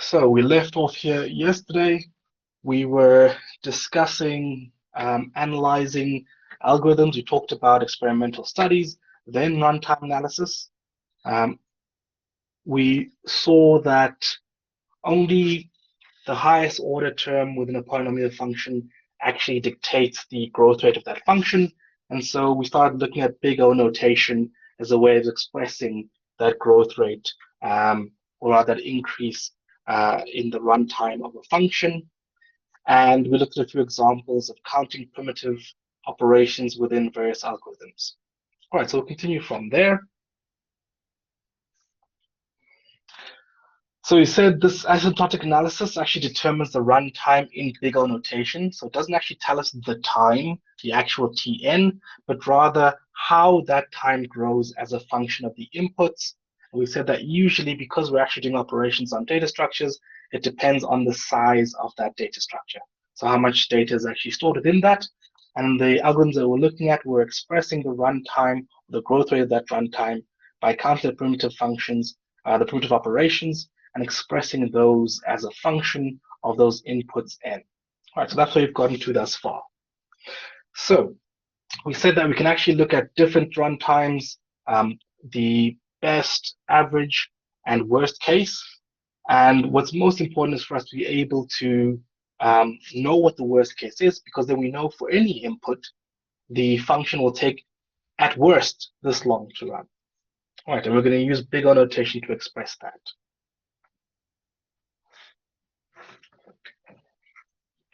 So we left off here yesterday. We were discussing analyzing algorithms. We talked about experimental studies, then runtime analysis. Um, we saw that only the highest order term within a polynomial function actually dictates the growth rate of that function. And so we started looking at big O notation as a way of expressing that growth rate, or rather that increase in the runtime of a function. And we looked at a few examples of counting primitive operations within various algorithms. All right, so we'll continue from there. So we said this asymptotic analysis actually determines the runtime in big O notation. So it doesn't actually tell us the time, the actual Tn, but rather how that time grows as a function of the inputs. And we said that usually, because we're actually doing operations on data structures, it depends on the size of that data structure. So how much data is actually stored within that. And the algorithms that we're looking at were expressing the runtime, the growth rate of that runtime by counting the primitive functions, the primitive operations, and expressing those as a function of those inputs n. All right, so that's what we've gotten to thus far. So we said that we can actually look at different runtimes, the best, average, and worst case. And what's most important is for us to be able to know what the worst case is, because then we know for any input, the function will take, at worst, this long to run. All right, and we're going to use big O notation to express that.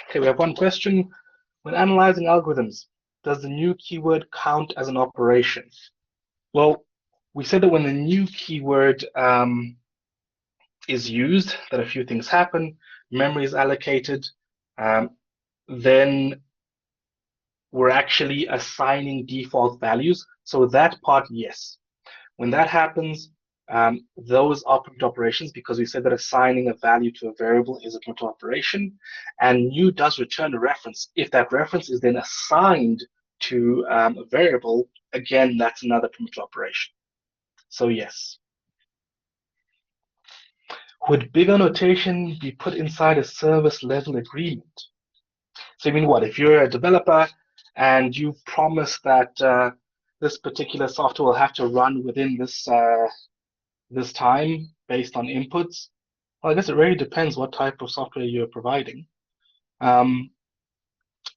Okay, we have one question. When analyzing algorithms, does the new keyword count as an operation? Well, we said that when the new keyword is used, that a few things happen. Memory is allocated. Then we're actually assigning default values. So that part, yes. When that happens, those are primitive operations, because we said that assigning a value to a variable is a primitive operation, and new does return a reference. If that reference is then assigned to a variable, again, that's another primitive operation. So yes. Would big O notation be put inside a service level agreement? So you mean what? If you're a developer and you promise that this particular software will have to run within this time based on inputs, well, I guess it really depends what type of software you're providing. And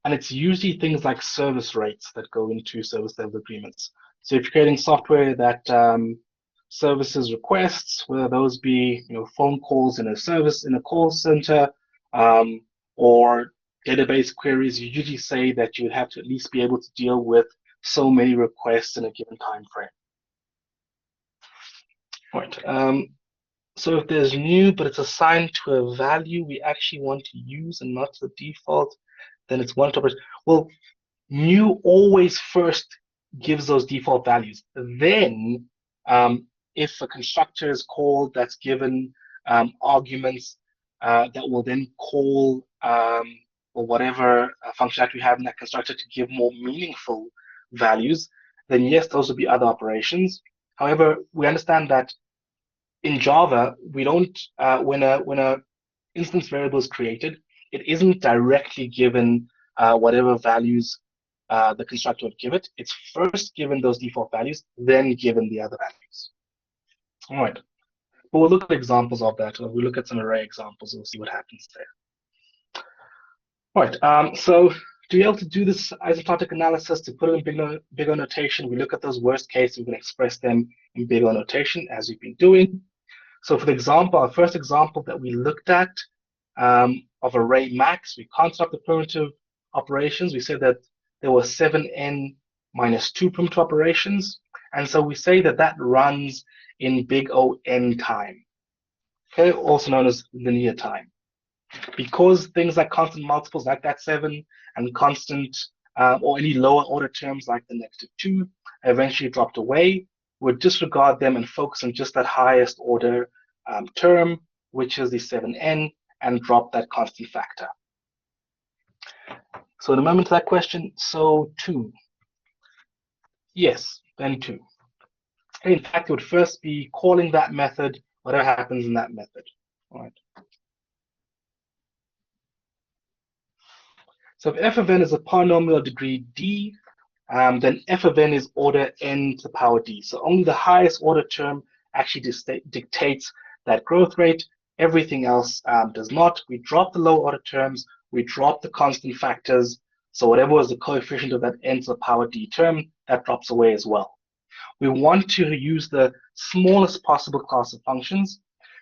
it's usually things like service rates that go into service level agreements. So if you're creating software that services requests, whether those be phone calls in a call center, or database queries, you usually say that you would have to at least be able to deal with so many requests in a given time frame. Right. So if there's new, but it's assigned to a value we actually want to use and not the default, then it's one operation. Well, new always first gives those default values. Then, if a constructor is called that's given arguments that will then call or whatever functionality we have in that constructor to give more meaningful values, then yes, those would be other operations. However, we understand that in Java, we don't when a instance variable is created, it isn't directly given whatever values the constructor would give it. It's first given those default values, then given the other values. All right. But we'll look at examples of that. We'll look at some array examples. We'll see what happens there. All right. So to be able to do this asymptotic analysis, to put it in big O notation, we look at those worst cases. We can express them in big O notation, as we've been doing. So for the example, our first example that we looked at of array max, we construct the primitive operations. We said that there were 7n minus 2 primitive operations. And so we say that that runs in big O n time, okay, also known as linear time. Because things like constant multiples like that 7 and constant or any lower order terms like the -2 eventually dropped away, would disregard them and focus on just that highest order term, which is the 7n, and drop that constant factor. So in a moment to that question, so 2. Yes, then 2. In fact, it would first be calling that method, whatever happens in that method. All right. So if f of n is a polynomial of degree d, then f of n is order n to the power d. So only the highest order term actually dictates that growth rate. Everything else does not. We drop the low order terms, we drop the constant factors. So whatever was the coefficient of that n to the power d term, that drops away as well. We want to use the smallest possible class of functions.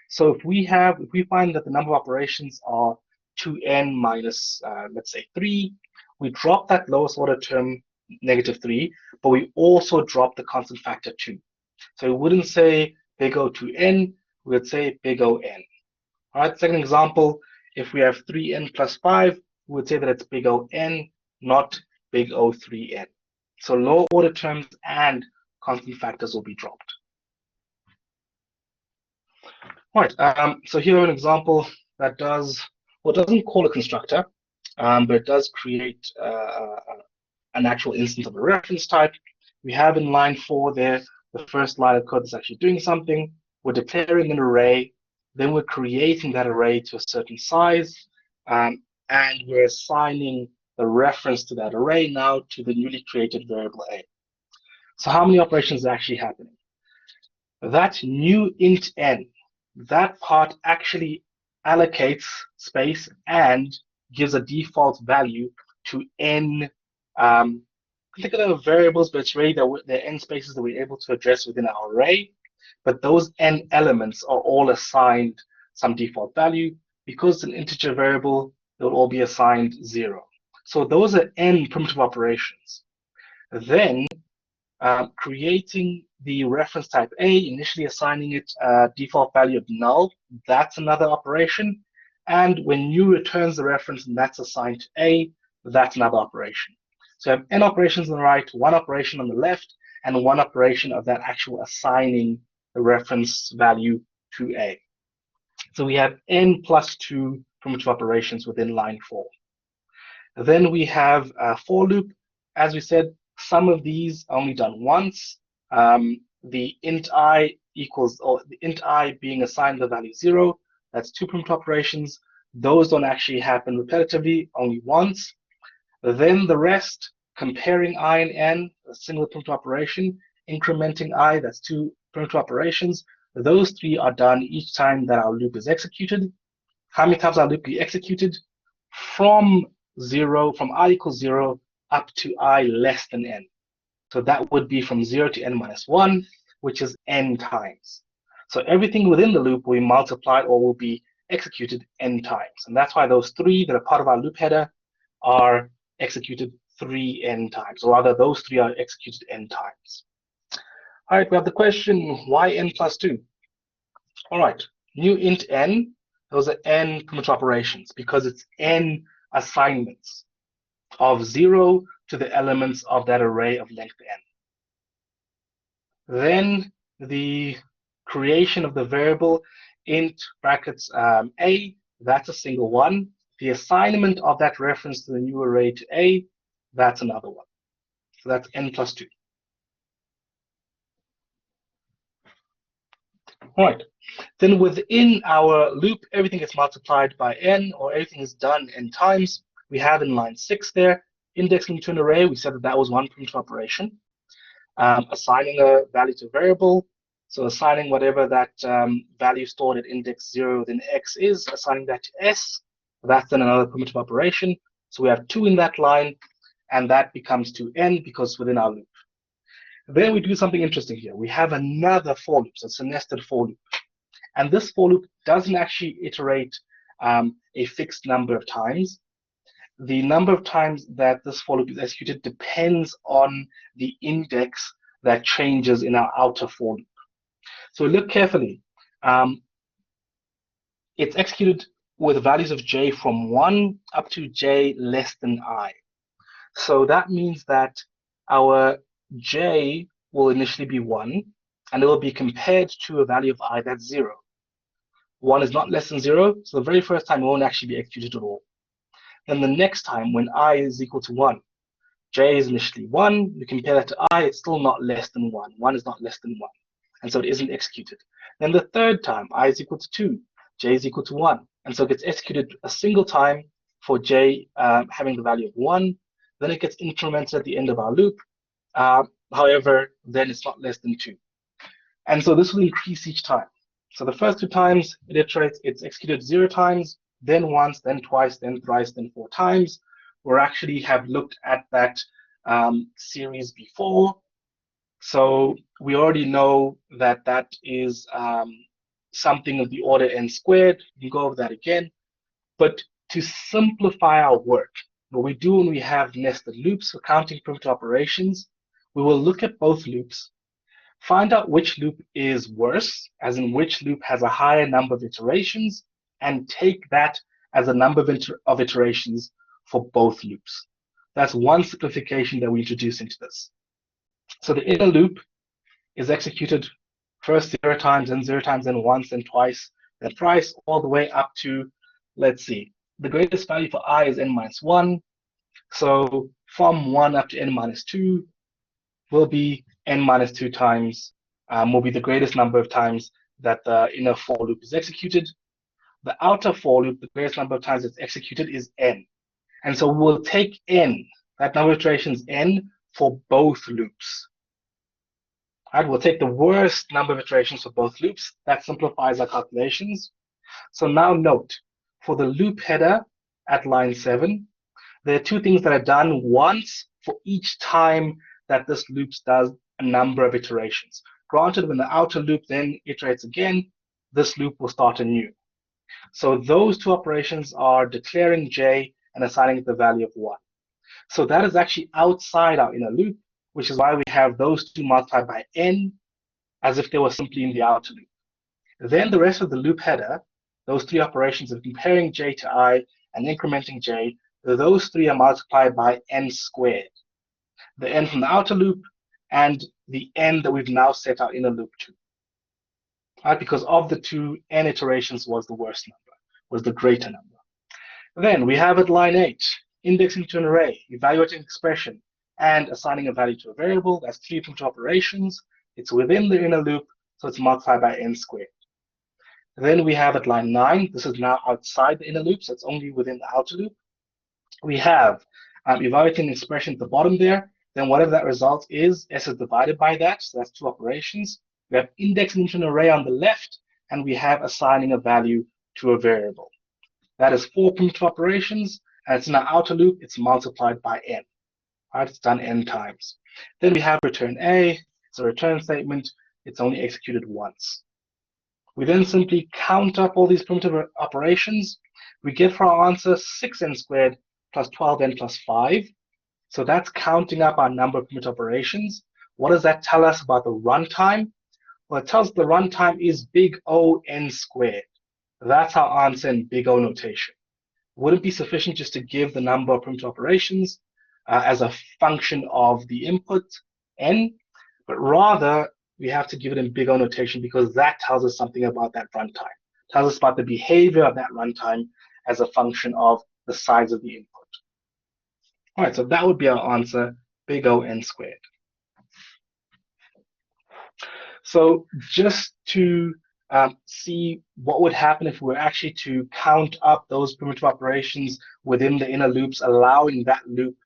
So if we find that the number of operations are 2n minus, let's say 3, we drop that lowest order term, -3, but we also drop the constant factor 2. So we wouldn't say big O 2n, we would say big O n. All right, second example, if we have 3n plus 5, we would say that it's big O n, not big O 3n. So lower order terms and constant factors will be dropped. All right, so here an example that doesn't call a constructor, but it does create an actual instance of a reference type. We have in line 4 there, the first line of code that's actually doing something. We're declaring an array, then we're creating that array to a certain size, and we're assigning the reference to that array now to the newly created variable a. So how many operations are actually happening? That new int n, that part actually allocates space and gives a default value to n. Think of them as variables, but it's really the n spaces that we're able to address within our array. But those n elements are all assigned some default value. Because it's an integer variable, they'll all be assigned 0. So those are n primitive operations. Then creating the reference type A, initially assigning it a default value of null, that's another operation. And when new returns the reference and that's assigned to A, that's another operation. So you have n operations on the right, one operation on the left, and one operation of that actual assigning the reference value to A. So we have n plus 2 primitive operations within line 4. Then we have a for loop. As we said, some of these are only done once. The int I equals, or the int I being assigned the value 0, that's 2 primitive operations. Those don't actually happen repetitively, only once. Then the rest, comparing I and n, a single primitive operation, incrementing I, that's 2 primitive operations. Those 3 are done each time that our loop is executed. How many times our loop be executed? From I equals 0 up to I less than n. So that would be from 0 to n minus 1, which is n times. So everything within the loop will be multiplied or will be executed n times. And that's why those 3 that are part of our loop header are executed 3n times, or rather those 3 are executed n times. All right, we have the question, why n plus 2? All right, new int n, those are n primitive operations because it's n assignments of 0 to the elements of that array of length n. Then the creation of the variable int brackets a, that's a single one. The assignment of that reference to the new array to a, that's another one. So that's n plus 2. All right. Then within our loop, everything is multiplied by n, or everything is done n times. We have in line 6 there, indexing to an array. We said that that was one primitive operation. Assigning a value to a variable. So assigning whatever that value stored at index 0 within x is, assigning that to s. That's then another primitive operation. So we have 2 in that line, and that becomes 2n because within our loop. Then we do something interesting here. We have another for loop, so it's a nested for loop. And this for loop doesn't actually iterate a fixed number of times. The number of times that this for loop is executed depends on the index that changes in our outer for loop. So look carefully. It's executed with values of j from 1 up to j less than I. So that means that our j will initially be 1, and it will be compared to a value of I that's 0. 1 is not less than 0, so the very first time it won't actually be executed at all. Then the next time, when I is equal to 1, j is initially 1, we compare that to I, it's still not less than 1. 1 is not less than 1, and so it isn't executed. Then the third time, I is equal to 2, j is equal to 1, and so it gets executed a single time for j having the value of 1. Then it gets incremented at the end of our loop. However, then it's not less than 2. And so this will increase each time. So the first 2 times it iterates, it's executed 0 times, then once, then twice, then thrice, then 4 times. We actually have looked at that series before. So we already know that that is something of the order n squared. We can go over that again. But to simplify our work, what we do when we have nested loops for counting primitive operations, we will look at both loops, find out which loop is worse, as in which loop has a higher number of iterations, and take that as a number of iterations for both loops. That's one simplification that we introduce into this. So the inner loop is executed first 0 times, then 0 times, then once, then twice, then thrice, all the way up to, let's see, the greatest value for I is n minus 1. So from 1 up to n minus 2 will be n minus 2 times, will be the greatest number of times that the inner for loop is executed. The outer for loop, the greatest number of times it's executed is n. And so we'll take n, that number of iterations n, for both loops. All right, we'll take the worst number of iterations for both loops. That simplifies our calculations. So now note, for the loop header at line 7, there are 2 things that are done once for each time that this loop does a number of iterations. Granted, when the outer loop then iterates again, this loop will start anew. So those 2 operations are declaring j and assigning it the value of 1. So that is actually outside our inner loop, which is why we have those 2 multiplied by n as if they were simply in the outer loop. Then the rest of the loop header, those 3 operations of comparing j to I and incrementing j, those 3 are multiplied by n squared. The n from the outer loop and the n that we've now set our inner loop to. Right? Because of the 2, n iterations was the worst number, was the greater number. Then we have at line 8, indexing to an array, evaluating expression, and assigning a value to a variable. That's 3 primitive operations. It's within the inner loop, so it's multiplied by n squared. Then we have at line 9, this is now outside the inner loop, so it's only within the outer loop. We have evaluating the expression at the bottom there. Then whatever that result is, s is divided by that, so that's 2 operations. We have indexing into an array on the left, and we have assigning a value to a variable. That is 4 primitive operations, and it's in our outer loop, it's multiplied by n. Right, it's done n times. Then we have return a, it's a return statement, it's only executed once. We then simply count up all these primitive operations. We get for our answer 6n squared plus 12n plus 5. So that's counting up our number of primitive operations. What does that tell us about the runtime? Well, it tells us the runtime is big O n squared. That's our answer in big O notation. Would it be sufficient just to give the number of primitive operations as a function of the input n? But rather, we have to give it in big O notation because that tells us something about that runtime. It tells us about the behavior of that runtime as a function of the size of the input. All right, so that would be our answer, big O n squared. So just to see what would happen if we were actually to count up those primitive operations within the inner loops, allowing that loop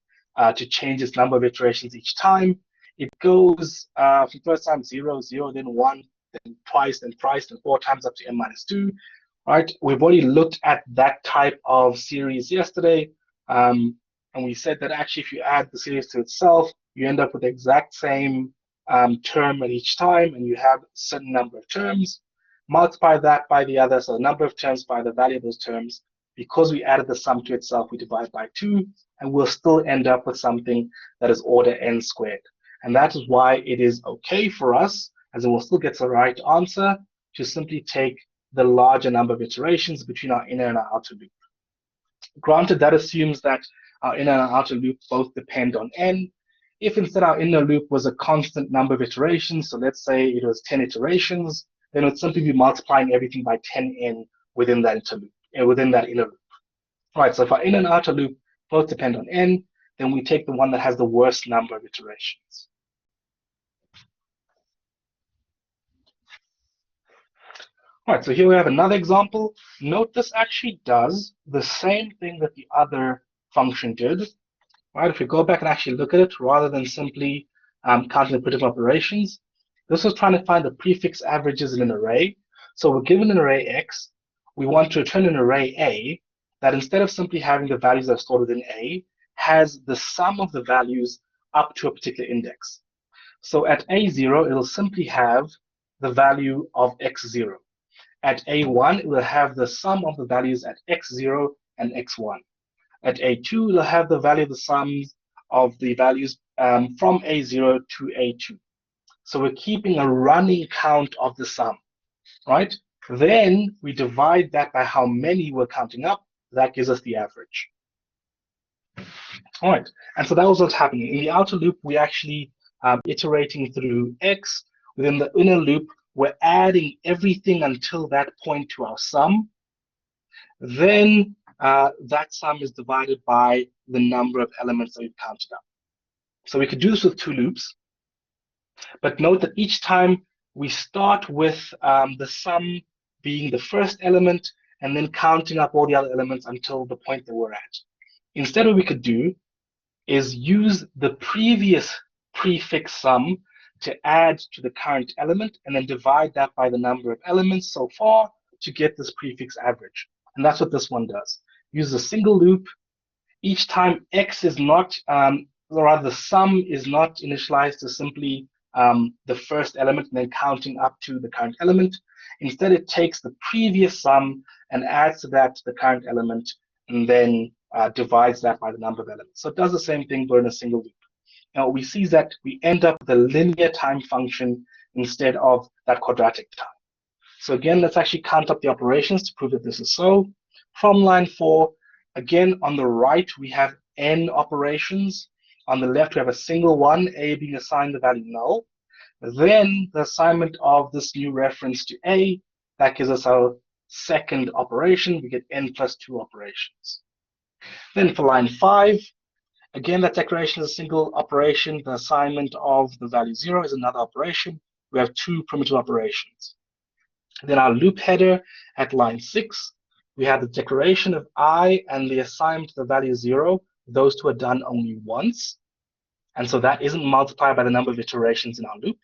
to change its number of iterations each time. It goes from first time 0, 0, then 1, then twice, then thrice, then 4 times up to n minus 2. Right? We've already looked at that type of series yesterday, and we said that actually if you add the series to itself, you end up with the exact same term at each time, and you have a certain number of terms. Multiply that by the other, so the number of terms by the value of those terms. Because we added the sum to itself, we divide by 2, and we'll still end up with something that is order n squared. And that is why it is okay for us, as it will still get the right answer, to simply take the larger number of iterations between our inner and our outer loop. Granted, that assumes that our inner and our outer loop both depend on n. If instead our inner loop was a constant number of iterations, so let's say it was 10 iterations, then it would simply be multiplying everything by 10n within that inner loop. All right, so if our inner and outer loop both depend on n, then we take the one that has the worst number of iterations. All right, so here we have another example. Note this actually does the same thing that the other function did. Right, if we go back and actually look at it, rather than simply counting the predictive operations, this was trying to find the prefix averages in an array. So we're given an array X, we want to return an array A that instead of simply having the values that are stored within A, has the sum of the values up to a particular index. So at A0, it'll simply have the value of X0. At A1, it will have the sum of the values at X0 and X1. At A2, it'll have the value of the sums of the values from A0 to A2. So we're keeping a running count of the sum, right? Then we divide that by how many we're counting up. That gives us the average. All right, and so that was what's happening. In the outer loop, we actually iterating through X. Within the inner loop, we're adding everything until that point to our sum. Then that sum is divided by the number of elements that we've counted up. So we could do this with two loops, but note that each time we start with the sum being the first element and then counting up all the other elements until the point that we're at. Instead, what we could do is use the previous prefix sum to add to the current element and then divide that by the number of elements so far to get this prefix average. And that's what this one does. Use a single loop. Each time X is not, or rather the sum is not initialized to simply the first element and then counting up to the current element. Instead, it takes the previous sum and adds to that the current element and then divides that by the number of elements. So it does the same thing, but in a single loop. Now, what we see is that we end up with a linear time function instead of that quadratic time. So again, let's actually count up the operations to prove that this is so. From line 4, again, on the right, we have n operations. On the left, we have a single one, A being assigned the value null. Then the assignment of this new reference to A, that gives us our second operation. We get n plus 2 operations. Then for line 5, again, that declaration is a single operation. The assignment of the value 0 is another operation. We have two primitive operations. Then our loop header at line 6, we have the declaration of I and the assignment of the value 0. Those two are done only once. And so that isn't multiplied by the number of iterations in our loop.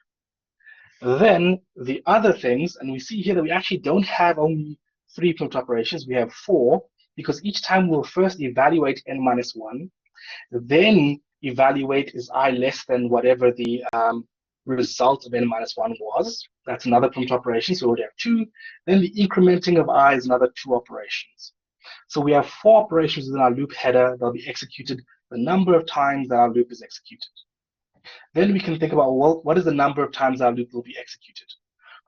Then the other things, and we see here that we actually don't have only 3 primitive operations, we have 4, because each time we'll first evaluate n minus 1, then evaluate is I less than whatever the result of n minus 1 was. That's another primitive operation, so we already have 2. Then the incrementing of I is another 2 operations. So we have 4 operations within our loop header that will be executed the number of times that our loop is executed. Then we can think about, well, what is the number of times our loop will be executed?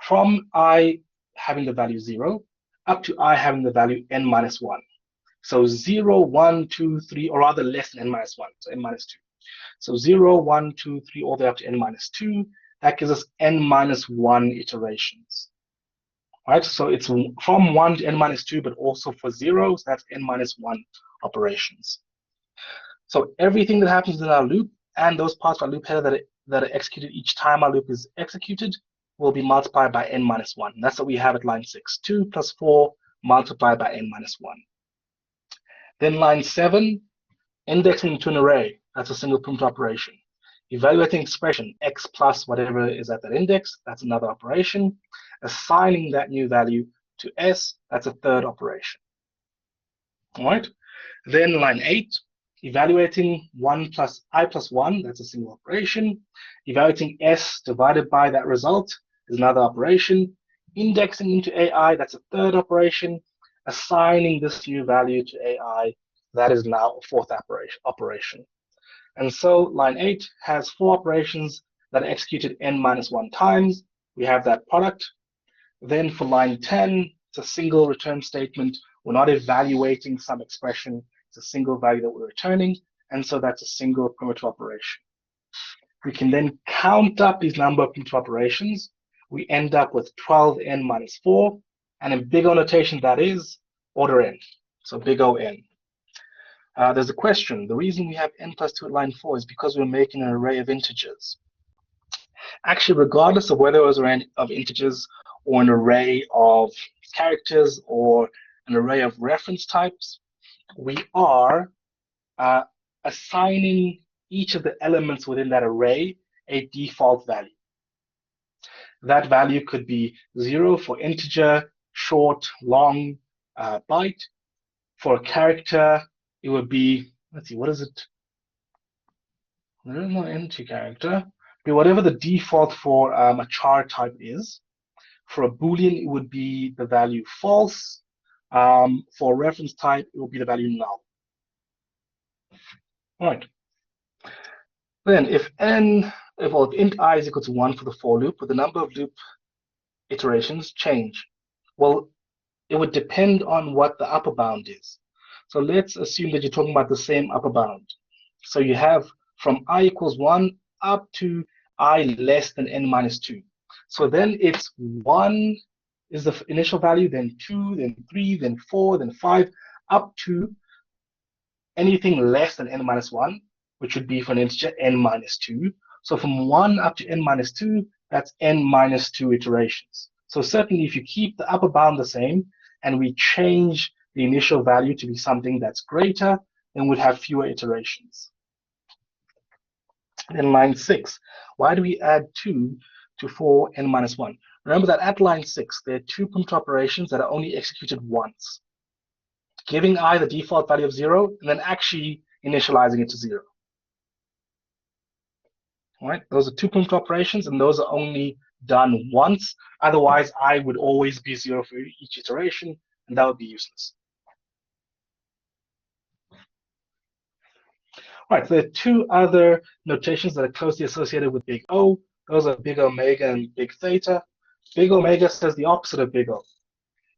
From I having the value 0 up to I having the value n minus 1. So 0, 1, 2, 3, or rather less than n minus 1, so n minus 2. So 0, 1, 2, 3, all the way up to n minus 2. That gives us n minus 1 iterations. Right, so it's from 1 to n minus 2, but also for 0, so that's n minus 1 operations. So everything that happens in our loop and those parts of our loop header that are executed each time our loop is executed will be multiplied by n minus 1. That's what we have at line 6. 2 plus 4 multiplied by n minus 1. Then line 7, indexing to an array. That's a single primitive operation. Evaluating expression, x plus whatever is at that index. That's another operation. Assigning that new value to s. That's a third operation. All right. Then line 8, evaluating 1 plus I plus 1. That's a single operation. Evaluating s divided by that result is another operation. Indexing into AI. That's a third operation. Assigning this new value to AI, that is now a fourth operation. And so line 8 has 4 operations that are executed n minus 1 times. We have that product. Then for line 10, it's a single return statement. We're not evaluating some expression. It's a single value that we're returning. And so that's a single primitive operation. We can then count up these number of primitive operations. We end up with 12n minus 4. And in big O notation, that is order n. So big O n. There's a question. The reason we have n plus 2 at line 4 is because we're making an array of integers. Actually, regardless of whether it was an array of integers or an array of characters or an array of reference types, we are assigning each of the elements within that array a default value. That value could be 0 for integer, short, long, byte. For a character, it would be, let's see, what is it? There is no empty character. But whatever the default for a char type is. For a Boolean, it would be the value false. For a reference type, it would be the value null. All right. Then if int I is equal to 1 for the for loop, would the number of loop iterations change? Well, it would depend on what the upper bound is. So let's assume that you're talking about the same upper bound. So you have from I equals 1 up to I less than n minus 2. So then it's 1 is the initial value, then 2, then 3, then 4, then 5, up to anything less than n minus 1, which would be for an integer n minus 2. So from 1 up to n minus 2, that's n minus 2 iterations. So certainly if you keep the upper bound the same and we change the initial value to be something that's greater, then we'd have fewer iterations. Then line 6, why do we add 2 to 4 n minus 1? Remember that at line 6, there are two primitive operations that are only executed once, giving I the default value of 0 and then actually initializing it to 0. All right, those are two primitive operations, and those are only done once. Otherwise, I would always be 0 for each iteration, and that would be useless. All right, so there are two other notations that are closely associated with big O. Those are big omega and big theta. Big omega says the opposite of big O.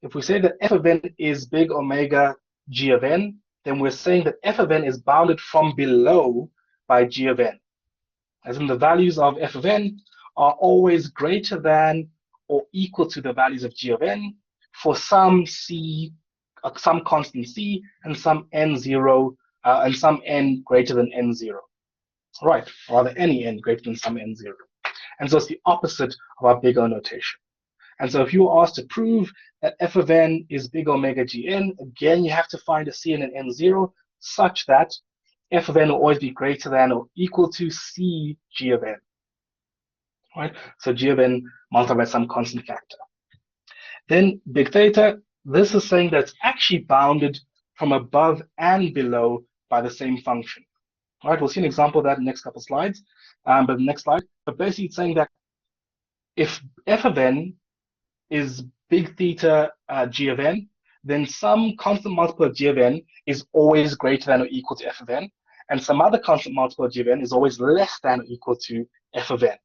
If we say that f of n is big omega g of n, then we're saying that f of n is bounded from below by g of n. As in the values of f of n are always greater than or equal to the values of g of n for some c, some constant c, and some n0, and some n greater than n0. Right, or rather any n greater than some n0. And so it's the opposite of our big O notation. And so if you were asked to prove that f of n is big omega gn, again, you have to find a c and an n0 such that f of n will always be greater than or equal to c g of n. Right? So g of n multiplied by some constant factor. Then big theta, this is saying that it's actually bounded from above and below by the same function. All right, we'll see an example of that in the next couple of slides. But the next slide. But basically it's saying that if f of n is big theta g of n, then some constant multiple of g of n is always greater than or equal to f of n, and some other constant multiple of g of n is always less than or equal to f of n.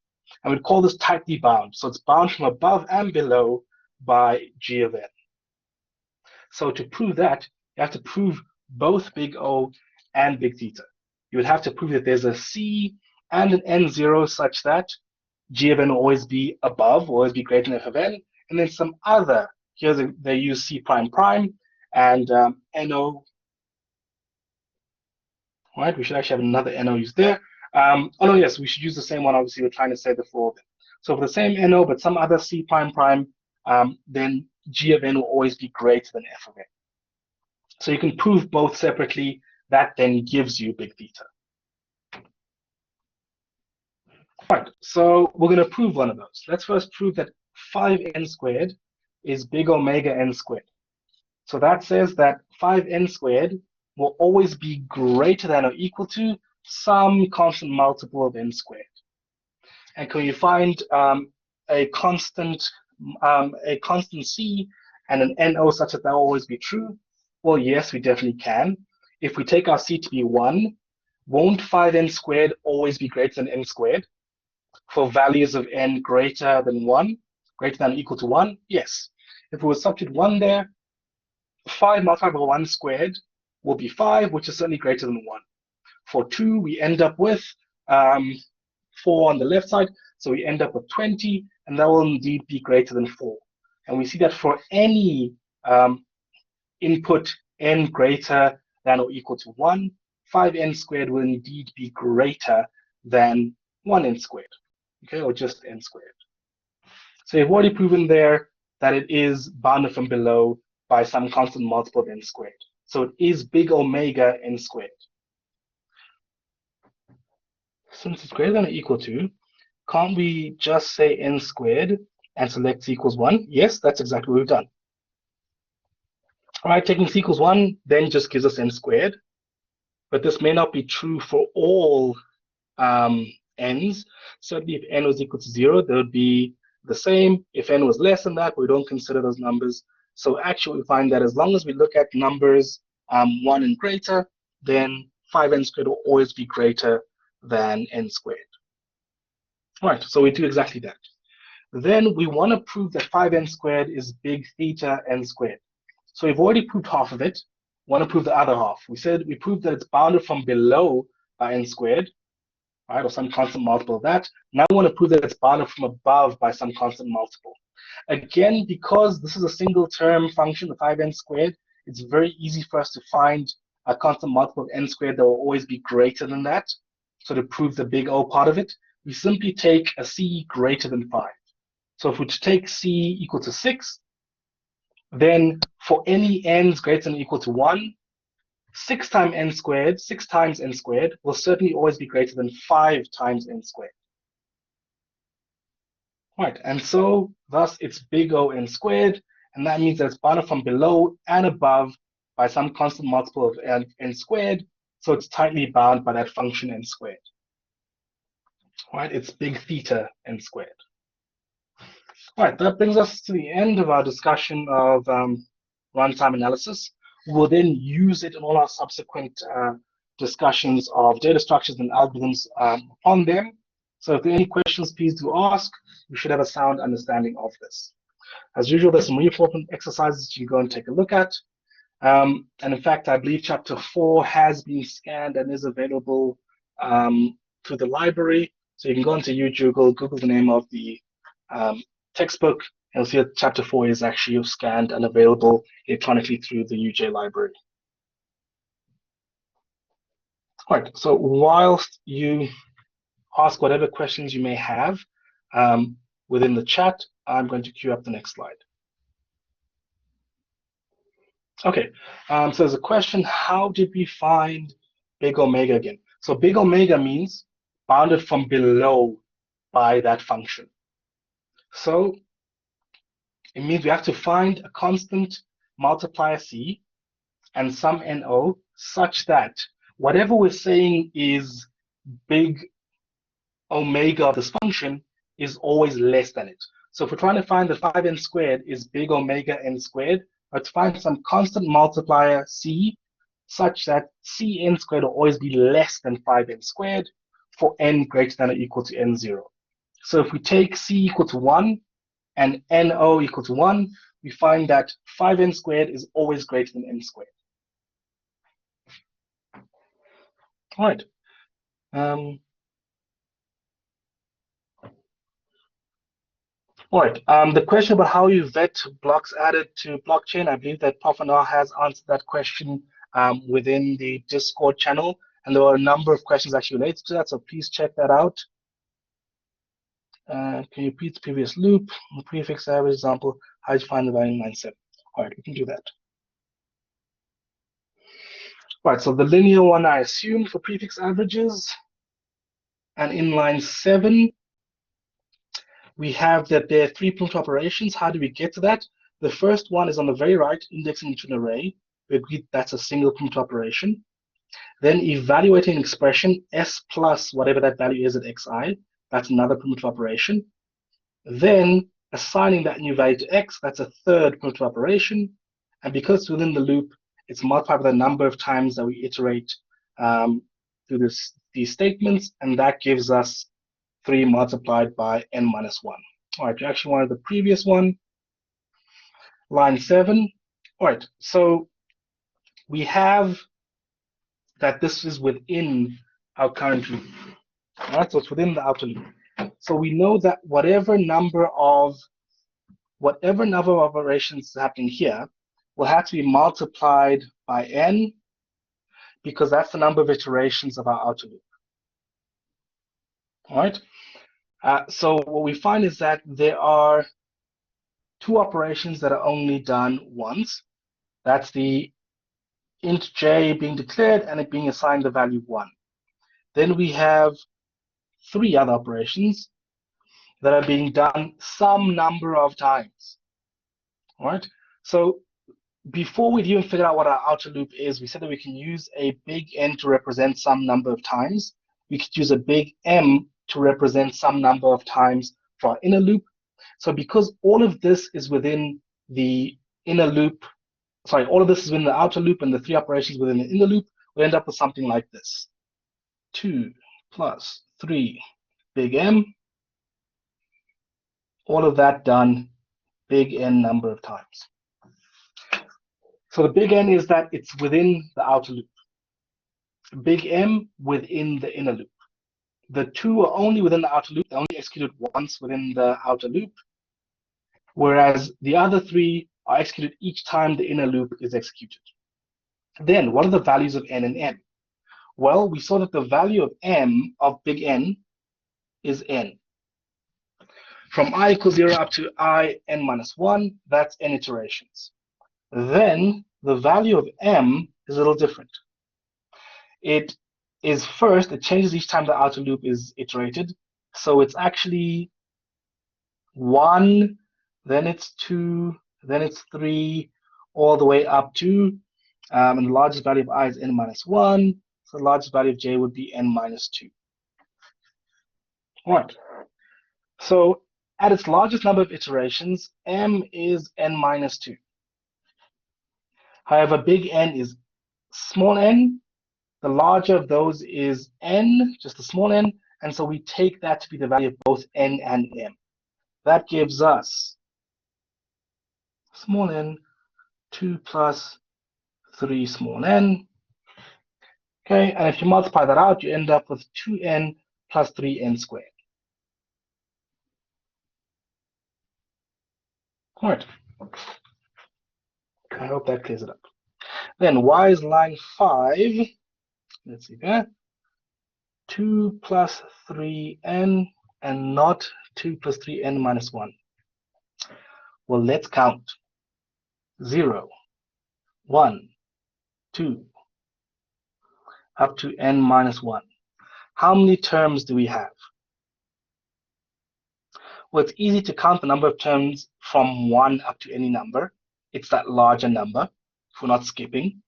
And we'd call this tightly bound. So it's bound from above and below by g of n. So to prove that, you have to prove both big O and big theta. You would have to prove that there's a c and an n0 such that g of n will always be above, always be greater than f of n, and then some other, here they use c prime prime and no, right? We should actually have another no used there. Oh no, yes, we should use the same one, obviously, we're trying to say before. So for the same no, but some other c prime prime, then g of n will always be greater than f of n. So you can prove both separately, that then gives you big theta. Right, so we're going to prove one of those. Let's first prove that 5n squared is big omega n squared. So that says that 5n squared will always be greater than or equal to some constant multiple of n squared. And can you find a constant c and an no such that that will always be true? Well, yes, we definitely can. If we take our c to be 1, won't 5n squared always be greater than n squared? For values of n greater than 1, greater than or equal to 1? Yes. If we substitute 1 there, 5 multiplied by 1 squared will be 5, which is certainly greater than 1. For 2, we end up with 4 on the left side, so we end up with 20, and that will indeed be greater than 4. And we see that for any input n greater than or equal to 1, 5n squared will indeed be greater than 1n squared, okay, or just n squared. So you've already proven there that it is bounded from below by some constant multiple of n squared. So it is big omega n squared. Since it's greater than or equal to, can't we just say n squared and select c equals 1? Yes, that's exactly what we've done. All right, taking c equals 1 then just gives us n squared, but this may not be true for all n's. Certainly, if n was equal to 0, they would be the same. If n was less than that, we don't consider those numbers. So actually, we find that as long as we look at numbers 1 and greater, then 5n squared will always be greater than n squared. All right, so we do exactly that. Then we want to prove that 5n squared is big theta n squared. So we've already proved half of it. We want to prove the other half. We said we proved that it's bounded from below by n squared, right, or some constant multiple of that. Now we want to prove that it's bounded from above by some constant multiple. Again, because this is a single term function, the 5n squared, it's very easy for us to find a constant multiple of n squared that will always be greater than that. So to prove the big O part of it, we simply take a c greater than 5. So if we take c equal to 6, then for any n's greater than or equal to 1, 6 times n squared will certainly always be greater than 5 times n squared. Right, and so thus it's big O n squared, and that means that it's bounded from below and above by some constant multiple of n squared, so it's tightly bound by that function n squared. Right, it's big theta n squared. All right, that brings us to the end of our discussion of runtime analysis. We will then use it in all our subsequent discussions of data structures and algorithms on them. So if there are any questions, please do ask. You should have a sound understanding of this. As usual, there's some really important exercises you can go and take a look at. And in fact, I believe chapter 4 has been scanned and is available through the library. So you can go into YouTube, Google the name of the textbook, and you'll see that chapter 4 is actually scanned and available electronically through the UJ library. All right, so whilst you ask whatever questions you may have within the chat, I'm going to queue up the next slide. Okay, so there's a question, how did we find big omega again? So big omega means bounded from below by that function. So it means we have to find a constant multiplier c and some no such that whatever we're saying is big omega of this function is always less than it. So if we're trying to find that 5n squared is big omega n squared, let's find some constant multiplier c such that cn squared will always be less than 5n squared for n greater than or equal to n0. So if we take c equal to 1 and no equal to 1, we find that 5n squared is always greater than n squared. All right. All right. The question about how you vet blocks added to blockchain, I believe that Prof. Anar has answered that question within the Discord channel, and there were a number of questions actually related to that, so please check that out. Can you repeat the previous loop? The prefix average example, how do you find the value in line 7? All right, we can do that. All right, so the linear one I assumed for prefix averages, and in line 7, we have that there are 3 primitive operations. How do we get to that? The first one is on the very right, indexing into an array. We agree that's a single primitive operation. Then evaluating an expression, s plus whatever that value is at xi, that's another primitive operation. Then assigning that new value to x, that's a third primitive operation. And because it's within the loop, it's multiplied by the number of times that we iterate through these statements, and that gives us 3 multiplied by n minus 1. All right, you actually wanted the previous one, line 7. All right, so we have that this is within our current loop. All right, so it's within the outer loop. So we know that whatever number of operations happening here will have to be multiplied by n, because that's the number of iterations of our outer loop. All right. So what we find is that there are two operations that are only done once. That's the int j being declared and it being assigned the value 1. Then we have three other operations that are being done some number of times. All right. So before we even figure out what our outer loop is, we said that we can use a big N to represent some number of times. We could use a big M to represent some number of times for our inner loop. So because all of this is within the inner loop, sorry, all of this is within the outer loop and the three operations within the inner loop, we end up with something like this. 2 plus 3 big M, all of that done big N number of times. So the big N is that it's within the outer loop. Big M within the inner loop. The two are only within the outer loop. They're only executed once within the outer loop, whereas the other three are executed each time the inner loop is executed. Then, what are the values of N and M? Well, we saw that the value of M, of big N, is N. From I equals 0 up to I n minus 1, that's N iterations. Then, the value of M is a little different. It is first, it changes each time the outer loop is iterated. So it's actually 1, then it's 2, then it's 3, all the way up to, and the largest value of I is n minus 1, so the largest value of j would be n minus 2. All right. So at its largest number of iterations, m is n minus 2. However, big N is small n. The larger of those is n, just a small n, and so we take that to be the value of both n and m. That gives us small n, 2 plus 3 small n. Okay, and if you multiply that out, you end up with 2n plus 3n squared. All right. I hope that clears it up. Then y is line 5. Let's see there. 2 plus 3n and not 2 plus 3n minus 1. Well, let's count. 0, 1, 2, up to n minus 1. How many terms do we have? Well, it's easy to count the number of terms from 1 up to any number. It's that larger number, if we're not skipping.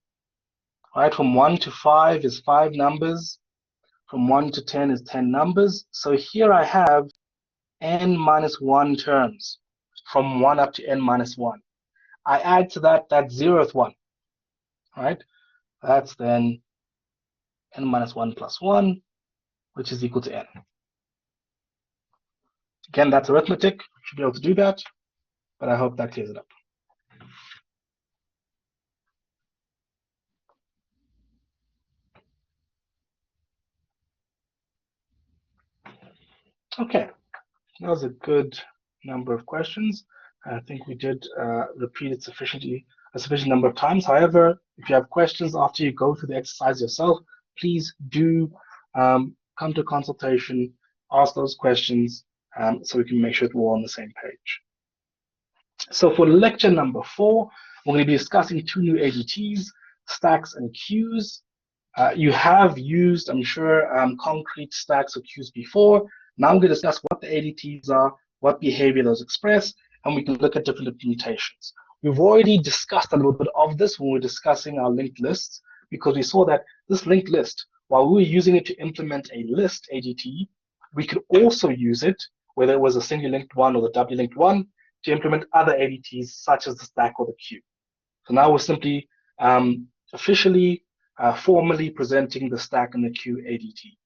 All right, from 1 to 5 is 5 numbers. From 1 to 10 is 10 numbers. So here I have n minus 1 terms from 1 up to n minus 1. I add to that 0th one. All right, that's then n minus 1 plus 1, which is equal to n. Again, that's arithmetic. Should be able to do that, but I hope that clears it up. Okay, that was a good number of questions. I think we did repeat it a sufficient number of times. However, if you have questions after you go through the exercise yourself, please do come to consultation, ask those questions, so we can make sure that we're all on the same page. So for lecture number 4, we're going to be discussing two new ADTs, stacks and queues. You have used, I'm sure, concrete stacks or queues before. Now I'm going to discuss what the ADTs are, what behavior those express, and we can look at different implementations. We've already discussed a little bit of this when we were discussing our linked lists, because we saw that this linked list, while we were using it to implement a list ADT, we could also use it, whether it was a single linked one or the doubly linked one, to implement other ADTs such as the stack or the queue. So now we're simply officially, formally presenting the stack and the queue ADT.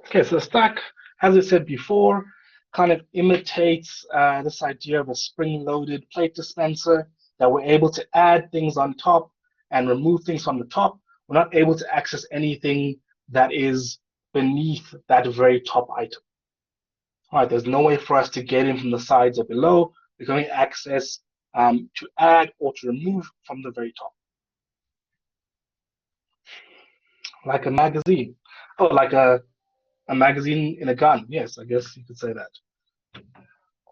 Okay, so the stack, as I said before, kind of imitates this idea of a spring-loaded plate dispenser, that we're able to add things on top and remove things from the top. We're not able to access anything that is beneath that very top item. All right, there's no way for us to get in from the sides or below. We can only access to add or to remove from the very top. Like a magazine. Oh, like a A magazine in a gun. Yes, I guess you could say that.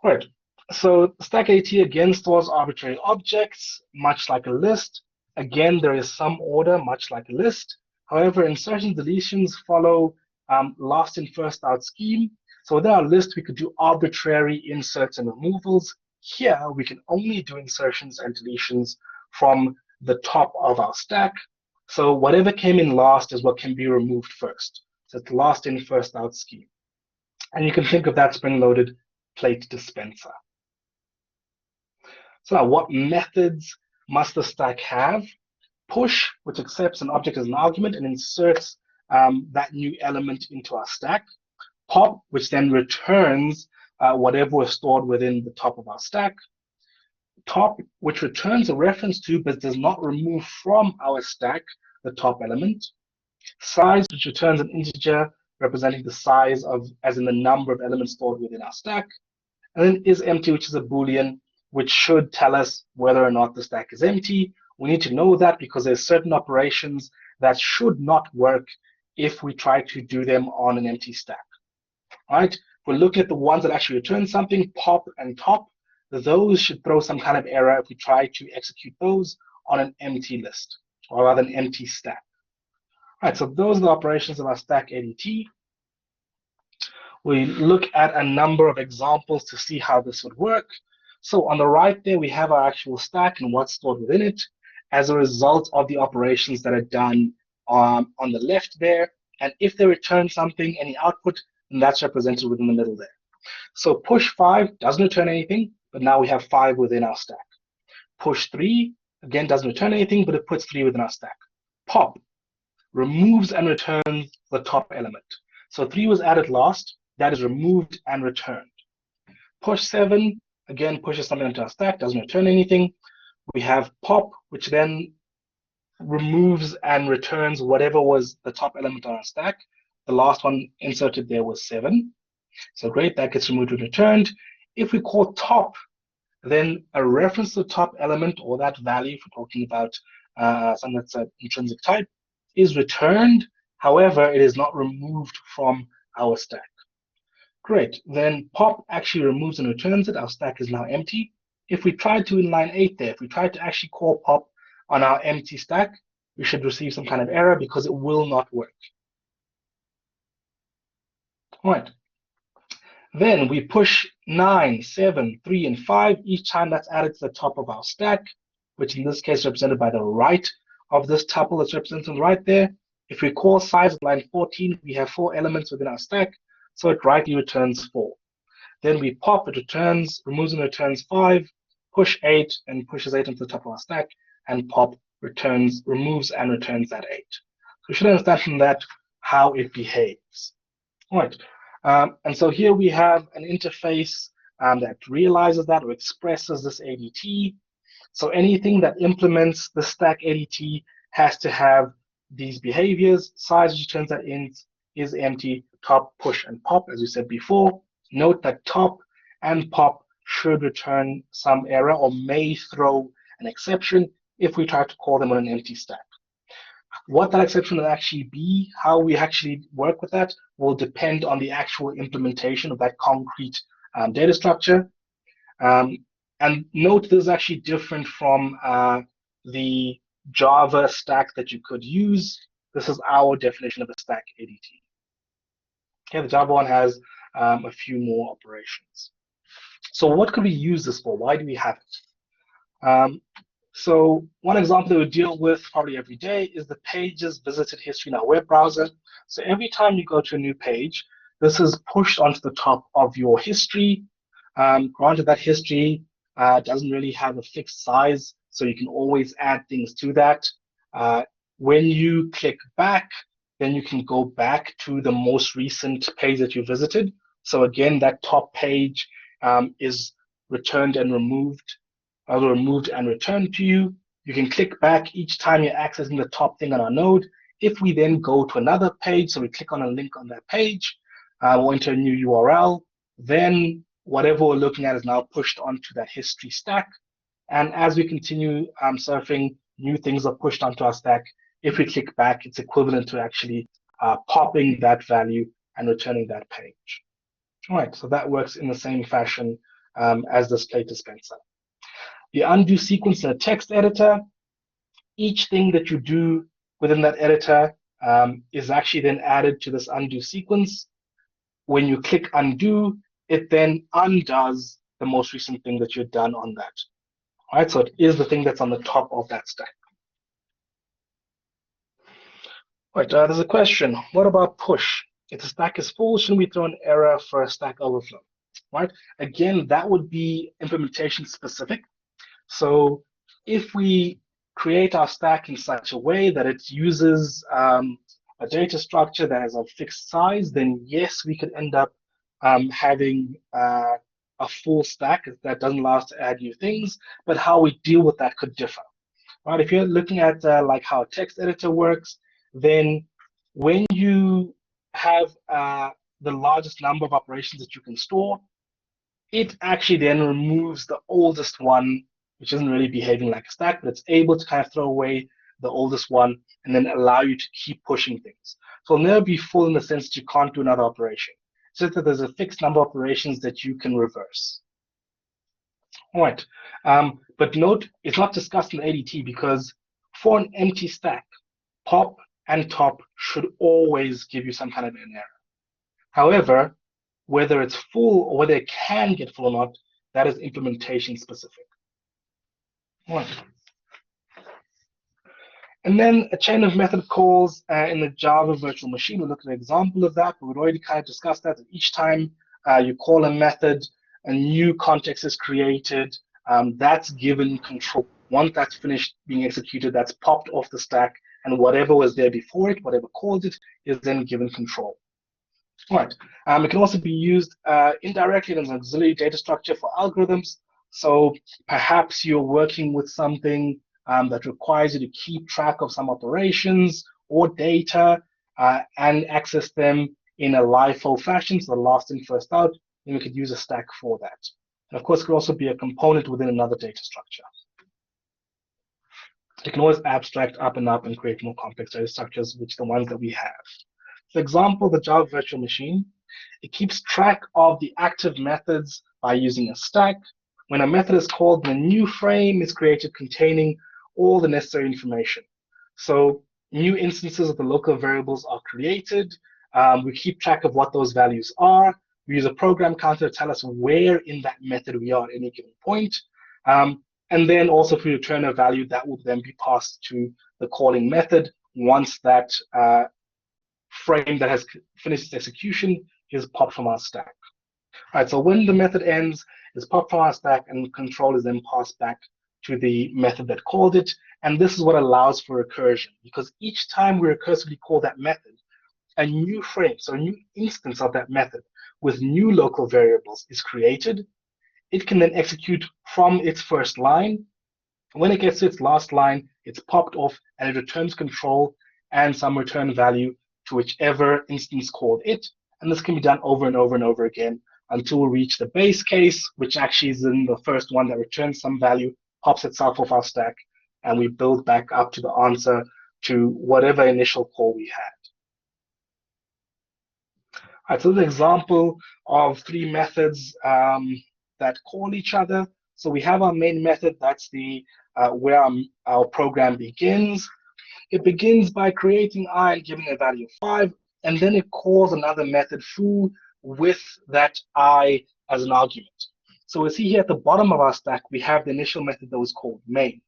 Right. So stack AT again stores arbitrary objects, much like a list. Again, there is some order, much like a list. However, insertions, deletions follow last in, first out scheme. So within our list, we could do arbitrary inserts and removals. Here, we can only do insertions and deletions from the top of our stack. So whatever came in last is what can be removed first. So it's last in, first out scheme. And you can think of that spring-loaded plate dispenser. So now, what methods must the stack have? Push, which accepts an object as an argument and inserts that new element into our stack. Pop, which then returns whatever was stored within the top of our stack. Top, which returns a reference to but does not remove from our stack the top element. Size, which returns an integer representing the size of, as in the number of elements stored within our stack. And then is empty, which is a Boolean, which should tell us whether or not the stack is empty. We need to know that because there's certain operations that should not work if we try to do them on an empty stack. All right, we're looking at the ones that actually return something, pop and top. Those should throw some kind of error if we try to execute those on an empty list, or rather an empty stack. All right, so those are the operations of our stack ADT. We look at a number of examples to see how this would work. So on the right there, we have our actual stack and what's stored within it as a result of the operations that are done on the left there. And if they return something, any output, then that's represented within the middle there. So push 5 doesn't return anything, but now we have 5 within our stack. Push 3, again, doesn't return anything, but it puts 3 within our stack. Pop removes and returns the top element. So 3 was added last, that is removed and returned. Push 7, again, pushes something into our stack, doesn't return anything. We have pop, which then removes and returns whatever was the top element on our stack. The last one inserted there was 7. So great, that gets removed and returned. If we call top, then a reference to the top element or that value, if we're talking about something that's an intrinsic type, is returned. However, it is not removed from our stack. Great, then pop actually removes and returns it. Our stack is now empty. If we try to, in line 8 there, if we try to actually call pop on our empty stack, we should receive some kind of error because it will not work. All right. Then we push 9, 7, 3, and 5 each time that's added to the top of our stack, which in this case is represented by the right of this tuple that's represented on the right there. If we call size at line 14, we have 4 elements within our stack, so it rightly returns 4. Then we pop, it returns, removes and returns 5, push 8, and pushes 8 into the top of our stack, and pop returns, removes and returns that 8. So we should understand from that how it behaves. All right. And so here we have an interface that realizes that or expresses this ADT. So anything that implements the stack ADT has to have these behaviors. Size returns that int is empty, top, push, and pop, as we said before. Note that top and pop should return some error or may throw an exception if we try to call them on an empty stack. What that exception will actually be, how we actually work with that, will depend on the actual implementation of that concrete data structure. And note this is actually different from the Java stack that you could use. This is our definition of a stack ADT. Okay, the Java one has a few more operations. So what could we use this for? Why do we have it? So one example that we deal with probably every day is the pages visited history in our web browser. So every time you go to a new page, this is pushed onto the top of your history. Granted, that history doesn't really have a fixed size, so you can always add things to that. When you click back, then you can go back to the most recent page that you visited. So again, that top page is returned and removed, or removed and returned to you. You can click back each time you're accessing the top thing on our node. If we then go to another page, so we click on a link on that page, we'll enter a new URL, then whatever we're looking at is now pushed onto that history stack. And as we continue surfing, new things are pushed onto our stack. If we click back, it's equivalent to actually popping that value and returning that page. All right, so that works in the same fashion as this plate dispenser. The undo sequence in a text editor, each thing that you do within that editor is actually then added to this undo sequence. When you click undo, it then undoes the most recent thing that you've done on that. All right, so it is the thing that's on the top of that stack. All right, there's a question. What about push? If the stack is full, shouldn't we throw an error for a stack overflow? Right? Again, that would be implementation specific. So if we create our stack in such a way that it uses a data structure that is of fixed size, then yes, we could end up having a full stack that doesn't allow us to add new things, but how we deal with that could differ. Right? If you're looking at like how a text editor works, then when you have the largest number of operations that you can store, it actually then removes the oldest one, which isn't really behaving like a stack, but it's able to kind of throw away the oldest one and then allow you to keep pushing things. So it'll never be full in the sense that you can't do another operation. It's just that there's a fixed number of operations that you can reverse. All right, but note it's not discussed in the ADT because for an empty stack, pop and top should always give you some kind of an error. However, whether it's full or whether it can get full or not, that is implementation specific. All right. And then a chain of method calls in the Java virtual machine. We'll look at an example of that, but we've already kind of discussed that. Each time you call a method, a new context is created, that's given control. Once that's finished being executed, that's popped off the stack, and whatever was there before it, whatever called it, is then given control. All right. It can also be used indirectly as an auxiliary data structure for algorithms. So perhaps you're working with something that requires you to keep track of some operations or data and access them in a LIFO fashion, so the last in, first out, then we could use a stack for that. And of course, it could also be a component within another data structure. You can always abstract up and create more complex data structures, which are the ones that we have. For example, the Java virtual machine, it keeps track of the active methods by using a stack. When a method is called, the new frame is created containing all the necessary information. So new instances of the local variables are created. We keep track of what those values are. We use a program counter to tell us where in that method we are at any given point. And then also if we return a value, that will then be passed to the calling method once that frame that has finished its execution is popped from our stack. All right, so when the method ends, it's popped from our stack and control is then passed back to the method that called it. And this is what allows for recursion, because each time we recursively call that method, a new frame, so a new instance of that method with new local variables is created. It can then execute from its first line. When it gets to its last line, it's popped off and it returns control and some return value to whichever instance called it. And this can be done over and over and over again until we reach the base case, which actually is in the first one that returns some value, pops itself off our stack, and we build back up to the answer to whatever initial call we had. All right, so this is an example of three methods that call each other. So we have our main method, that's the where our program begins. It begins by creating I and giving a value of 5, and then it calls another method foo with that I as an argument. So we see here at the bottom of our stack, we have the initial method that was called main.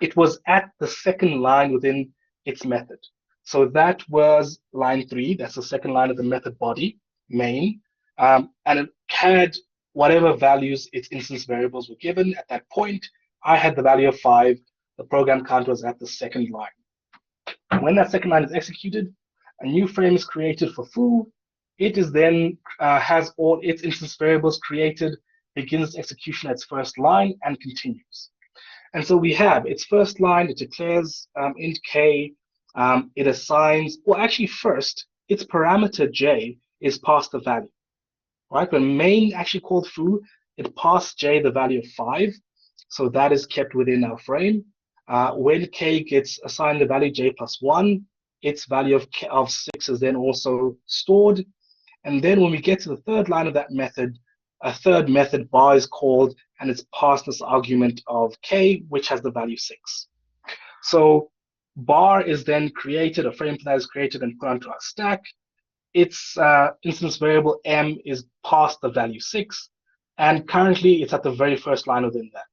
It was at the second line within its method. So that was line 3, that's the second line of the method body, main, and it had whatever values its instance variables were given. At that point, I had the value of 5, the program counter was at the second line. When that second line is executed, a new frame is created for foo. It is then has all its instance variables created, begins execution at its first line, and continues. And so we have its first line, it declares int k, it assigns, well, actually first, its parameter j is passed the value. Right? When main actually called foo, it passed j the value of 5, so that is kept within our frame. When k gets assigned the value j plus 1, its value of 6 is then also stored. And then when we get to the third line of that method, a third method bar is called, and it's passed this argument of k, which has the value 6. So bar is then created, a frame for that is created and put onto our stack. Its instance variable m is passed the value 6, and currently it's at the very first line within that.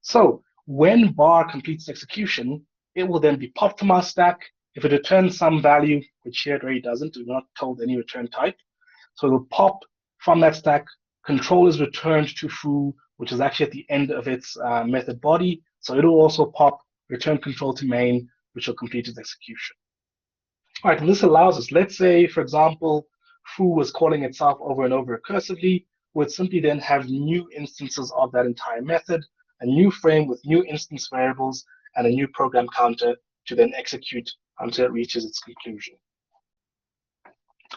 So when bar completes execution, it will then be popped from our stack. If it returns some value, which here it really doesn't, we're not told any return type. So it will pop from that stack. Control is returned to foo, which is actually at the end of its method body. So it'll also pop return control to main, which will complete its execution. All right, and this allows us, let's say, for example, foo was calling itself over and over recursively, would simply then have new instances of that entire method, a new frame with new instance variables, and a new program counter to then execute until it reaches its conclusion.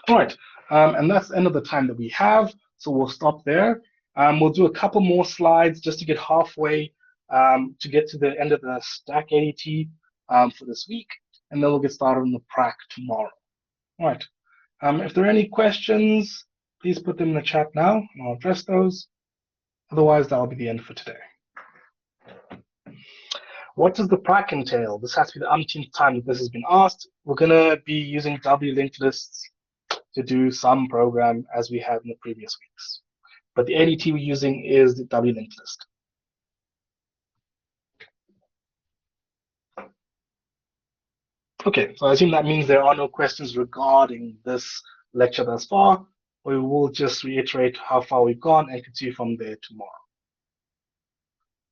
All right, and that's the end of the time that we have, so we'll stop there. We'll do a couple more slides just to get halfway, to get to the end of the stack ADT for this week, and then we'll get started on the prac tomorrow. All right, if there are any questions, please put them in the chat now, and I'll address those. Otherwise, that'll be the end for today. What does the prac entail? This has to be the umpteenth time that this has been asked. We're going to be using W linked lists to do some program as we have in the previous weeks. But the ADT we're using is the W linked list. Okay, so I assume that means there are no questions regarding this lecture thus far. We will just reiterate how far we've gone and continue from there tomorrow.